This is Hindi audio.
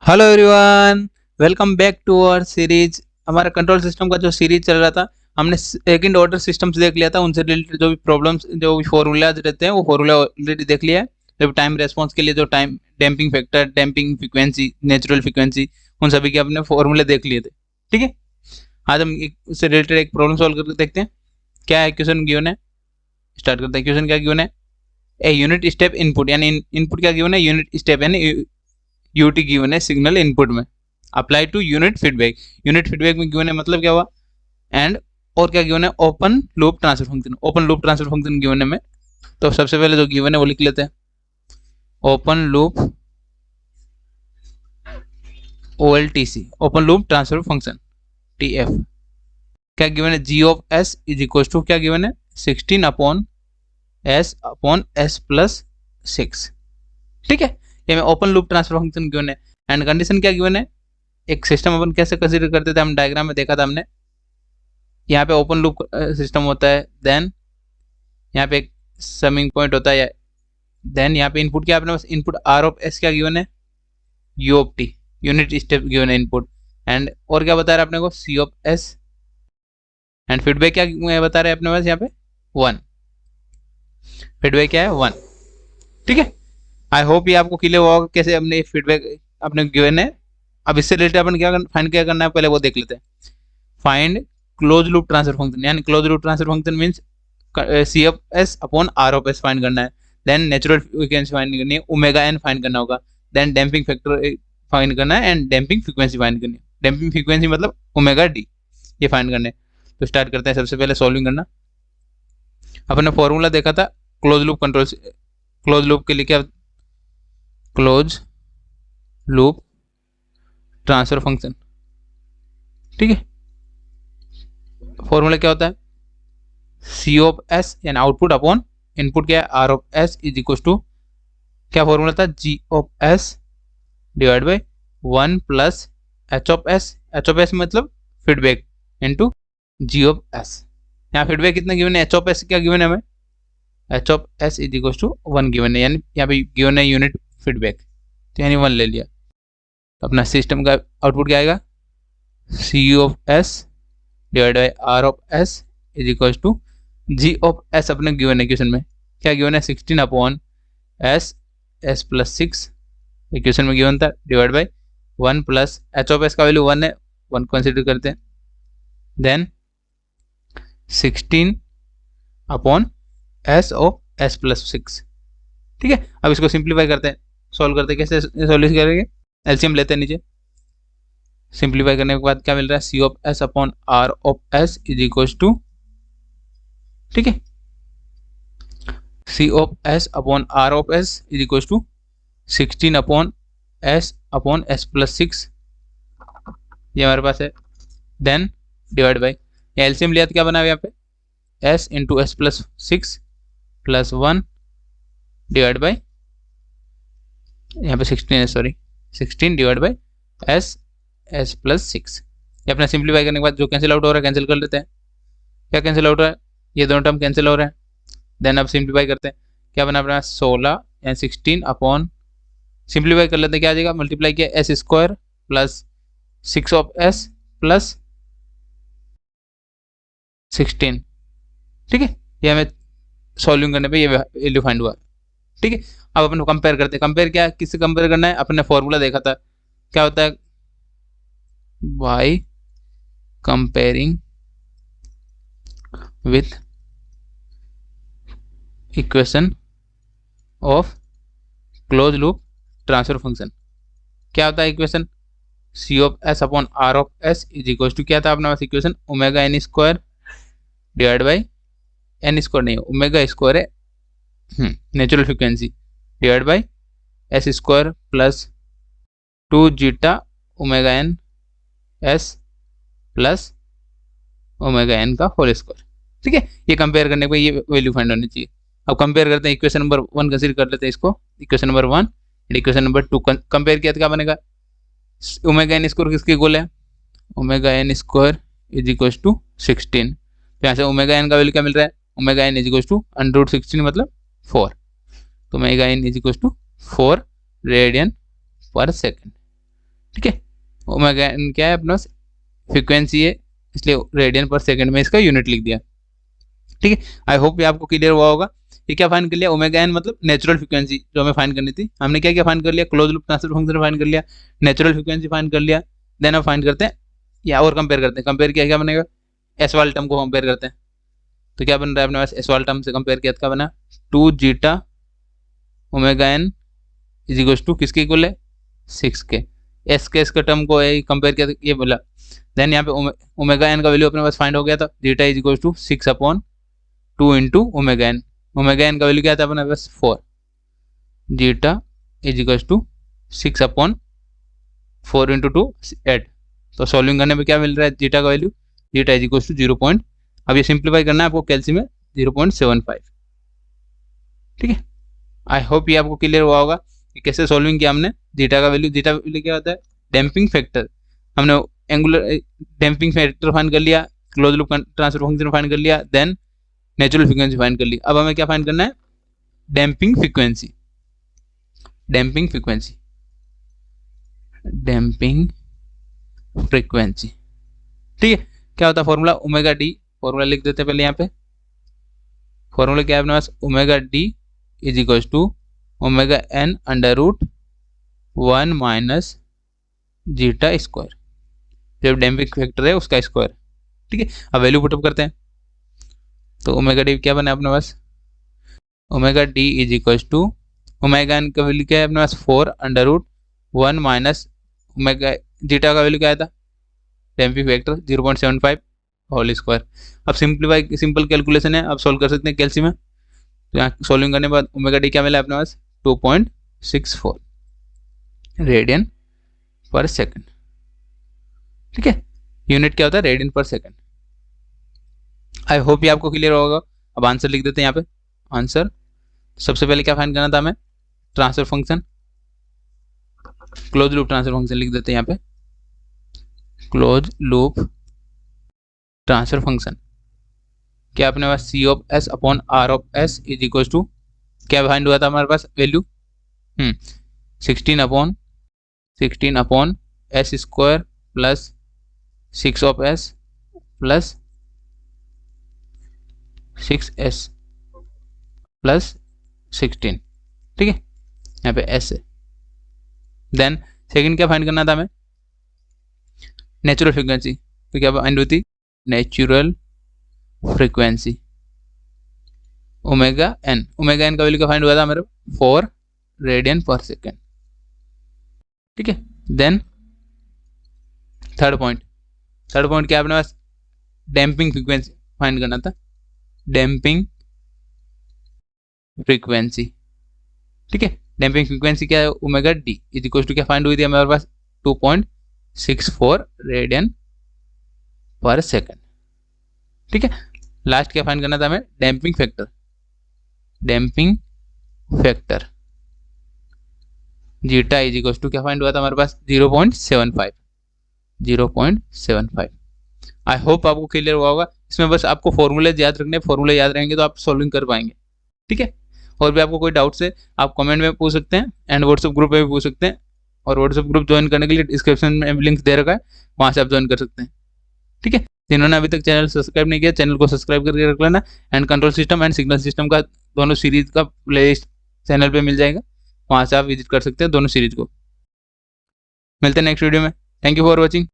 Hello everyone, welcome back to our series. हमारा कंट्रोल सिस्टम का जो सीरीज चल रहा था, हमने सेकंड ऑर्डर सिस्टम्स देख लिया था। उनसे रिलेटेड जो भी प्रॉब्लम्स, जो भी फॉर्मूलाज रहते हैं, वो फॉर्मूला ऑलरेडी देख लिया है। जब टाइम रेस्पॉन्स के लिए जो time damping factor, damping frequency, natural frequency, उन सभी के अपने फॉर्मूले देख लिए थे। ठीक है, आज हम उससे रिलेटेड एक प्रॉब्लम सॉल्व करके देखते हैं। क्या है क्वेश्चन गिवन है, स्टार्ट करते हैं। क्वेश्चन क्या गिवन है? ए यूनिट स्टेप इनपुट, यानी इनपुट क्या गिवन है? यूनिट स्टेप, यानी यूटी गिवन है सिग्नल इनपुट में। Apply to unit feedback, unit feedback में गिवन है, मतलब क्या हुआ? एंड और क्या गिवन है? Open loop transfer function. Open loop transfer function given है में, तो सबसे पहले जो गिवन है वो लिख लेते हैं। Open loop OLTC, open loop transfer function TF। क्या गिवन है? G of S is equal to क्या गिवन है? 16 अपॉन S प्लस 6। ठीक है, ये में open loop transfer function given है। एंड कंडीशन क्या गिवन है? एक सिस्टम अपन कैसे कंसीडर करते थे, हम डायग्राम में देखा था हमने। यहाँ पे ओपन लूप सिस्टम होता है, देन यहाँ पे एक समिंग पॉइंट होता है, देन यहाँ पे इनपुट क्या अपने पास? इनपुट R ऑफ S क्या गिवन है? U of T, unit step given है इनपुट। एंड और क्या बता रहा है अपने को? C of S। And feedback क्या बता रहे हैं अपने पास? यहाँ पे 1। फीडबैक क्या है? 1। ठीक है, आई होप ये आपको क्लियर हुआ कैसे हमने फीडबैक अपने गिवन है। अब इससे रिलेटेड अपन क्या करना है, पहले वो देख लेते हैं। Find close loop transfer function, यानी close loop transfer function means C of S upon R of S find करना है। देन नेचुरल फ्रीक्वेंसी फाइंड करनी है, ओमेगा n फाइंड करना होगा। देन डैम्पिंग फैक्टर फाइंड करना है, एंड डैम्पिंग फ्रीक्वेंसी फाइंड करनी है। डैम्पिंग फ्रीक्वेंसी मतलब ओमेगा d, ये फाइंड करने। तो स्टार्ट करते हैं। सबसे पहले सॉल्विंग करना। अपन ने फॉर्मूला देखा था close loop control, close loop के लिए क्या? Close loop transfer function. ठीक है, फॉर्मूला क्या होता है? C ऑफ S यानी आउटपुट अपॉन इनपुट क्या है? R of S is equal to क्या फॉर्मूला था? G of S divide by 1 plus H of S। H of S मतलब feedback into G of S। यहाँ फीडबैक कितना गिवन है? H ऑफ S क्या गिवन है हमें? H of S is equal to 1 given है, यानी यहाँ पे गिवन है यूनिट फीडबैक, तो यानी 1 ले लिया। अपना सिस्टम का आउटपुट क्या आएगा? C of S divide by R of S is equal to G of S अपने गिवन है क्वेश्चन में। क्या गिवन है? 16 अपॉन S प्लस 6 इक्वेशन में गिवन था, divide by 1 plus H of S का वैल्यू 1 है, 1 कंसिडर करते हैं। Then 16 upon S of S plus 6। ठीक है, अब इसको सिंप्लीफाई करते हैं, सॉल्व करते हैं। कैसे सॉल्यूशन करेंगे? एलसीएम लेते हैं नीचे। सिंप्लीफाई करने के बाद क्या मिल रहा है? C of S upon R of S is equal to, ठीक है, C of S upon R of S is equal to 16 upon S plus 6, ये हमारे पास है। देन डिवाइड बाई एलसीएम लिया तो क्या बना यहाँ पे? S into S plus 6 plus 1 divide by, यहाँ पे 16 है, sorry 16 divide by S plus 6। ये अपना सिंप्लीफाई करने के बाद जो कैंसिल आउट हो रहा है कैंसिल कर लेते हैं। क्या कैंसिल आउट हो रहा है? ये दोनों टर्म कैंसिल हो रहे हैं। देन अब सिंप्लीफाई करते हैं। क्या बना अपना? 16 यानी 16 अपॉन, सिंप्लीफाई कर लेते हैं, क्या आ जाएगा? मल्टीप्लाई किया S square plus 6 of S plus 16। ठीक है, ये हमें सॉल्विंग करने पे ये वैल्यू फाइंड हुआ। ठीक है, अब अपन कंपेयर करते हैं। कंपेयर क्या है? किससे कंपेयर करना है? अपने फॉर्मूला देखा था, क्या होता है? By comparing with equation of close loop transfer function. क्या होता है equation? C of S upon R of S is equal to क्या था अपने पास equation? Omega n square divide by, n square नहीं है, ओमेगा स्क्वायर है, natural frequency, divide by S square plus 2 zeta omega n S plus omega n का होल स्क्वायर। ठीक है, ये कंपेयर करने पे ये वैल्यू फाइंड होनी चाहिए। अब कंपेयर करते हैं, इक्वेशन नंबर 1 कंसीडर कर लेते हैं इसको, equation number 1। Equation number 2 compare किया तो क्या बनेगा? ओमेगा n स्क्वायर किसके इक्वल है? Omega n square is equal to 16। तो यहाँ से ओमेगा n का वैल्यू क्या मिल रहा है? Omega n is equal to √16 मतलब 4। तो omega n is equal to 4 radian per second. ठीक है। ओमेगा एन क्या है अपना फ्रिक्वेंसी है, इसलिए रेडियन पर सेकंड में इसका यूनिट लिख दिया। ठीक है, आई होप ये आपको क्लियर हुआ होगा। ये क्या फाइंड कर लिया, ओमेगा एन मतलब नेचुरल फ्रिक्वेंसी जो हमें फाइंड करनी थी, हमने क्या क्या फाइंड कर लिया, close loop transfer function find कर लिया, नेचुरल फ्रिक्वेंसी फाइंड कर लिया। देन अब फाइंड करते हैं या और कंपेयर करते हैं। कंपेयर किया क्या बनेगा, एस वाले टर्म को कंपेयर करते हैं। तो क्या बन रहा है अपने पास, एस वाले टर्म से कंपेयर किया तो क्या बना, 2 zeta omega N is equals to किसके इक्वल है, 6 के। एस के इसका टर्म को कंपेयर किया तो ये बोला। देन यहाँ पे ओमेगा एन का वैल्यू अपने पास फाइंड हो गया था, zeta is equals to 6/2 into omega N. Omega N का वैल्यू क्या था अपने पास 4, zeta is equals to 6/4 into 2 8। तो सॉल्विंग करने पे क्या मिल रहा है, जीटा का value, zeta is equals to 0. अब ये सिंप्लीफाई करना है आपको, कैल्सी में 0.75। ठीक है, आई होप ये आपको क्लियर हुआ होगा कि कैसे सॉल्विंग किया हमने। जीटा का वैल्यू क्या होता है, डैम्पिंग फैक्टर। हमने एंगुलर डैम्पिंग फैक्टर फाइंड कर लिया, close loop transfer function find कर लिया, देन नेचुरल फ्रीक्वेंसी फाइंड कर ली। अब हमें क्या फाइंड करना है, damping frequency. Damping frequency, damping frequency. ठीक है, क्या होता है फॉर्मूला, ओमेगा डी। फॉर्मूला लिख देते हैं पहले यहाँ पे। फॉर्मूला क्या है अपने पास, omega D is equal to omega n under root 1 minus zeta square, जब डैम्पिंग फैक्टर है उसका स्क्वायर। ठीक है, अब वैल्यू पुटअप करते हैं। तो ओमेगा डी क्या बना अपने पास, omega D is equal to omega N का वैल्यू क्या है अपने पास 4 under root 1 minus omega zeta का वैल्यू क्या था, डैम्पिंग फैक्टर 0.75 होल स्क्वायर। अब सिंपल कैलकुलेशन है, अब सॉल्व कर सकते हैं कैल्सी में। तो यहाँ सॉल्विंग करने के बाद ओमेगा डी क्या मिला अपने पास, 2.64 रेडियन पर सेकंड। ठीक है, यूनिट क्या होता है, रेडियन पर सेकंड। आई होप ये आपको क्लियर होगा। अब आंसर लिख देते हैं यहाँ पे। आंसर सबसे पहले क्या फाइंड करना था हमें, transfer function, close loop transfer function लिख देते हैं यहाँ पे। क्लोज लूप ट्रांसफर फंक्शन क्या अपने पास, C of S upon R of S is equal to क्या फाइंड हुआ था हमारे पास value, 16 upon S square plus 6 of S plus 6s plus 16। ठीक है, यहाँ पे s है। देन सेकंड क्या फाइंड करना था हमें, नेचुरल फ्रीक्वेंसी। तो क्या फाइंड होती, natural frequency omega N. Omega N का वैल्यू क्या फाइंड हुआ था मेरे 4 रेडियन पर सेकेंड। ठीक है, देन थर्ड पॉइंट क्या अपने पास, डैम्पिंग फ्रीक्वेंसी फाइंड करना था, डैम्पिंग फ्रीक्वेंसी। ठीक है, डैम्पिंग फ्रीक्वेंसी क्या है, omega D is equal to क्या फाइंड हुई थी हमारे पास 2.64 रेडियन पर सेकंड। ठीक है, लास्ट क्या फाइंड करना था हमें, damping factor. Damping factor zeta is equal to क्या फाइंड हुआ था हमारे पास 0.75। आई होप आपको क्लियर हुआ होगा। इसमें बस आपको फॉर्मूले याद रखने, फॉर्मूले याद रहेंगे तो आप सॉल्विंग कर पाएंगे। ठीक है, और भी आपको कोई डाउट्स है आप कमेंट में पूछ सकते हैं एंड व्हाट्सएप ग्रुप में भी पूछ सकते हैं। और व्हाट्सएप ग्रुप ज्वाइन करने के लिए डिस्क्रिप्शन में लिंक दे रखा है, वहाँ से आप ज्वाइन कर सकते हैं। ठीक है, जिन्होंने अभी तक चैनल सब्सक्राइब नहीं किया, चैनल को सब्सक्राइब करके रख लेना। And control system and signal system का दोनों सीरीज का प्लेलिस्ट चैनल पे मिल जाएगा, वहाँ से आप विजिट कर सकते हैं दोनों सीरीज को। मिलते हैं नेक्स्ट वीडियो में। Thank you for watching.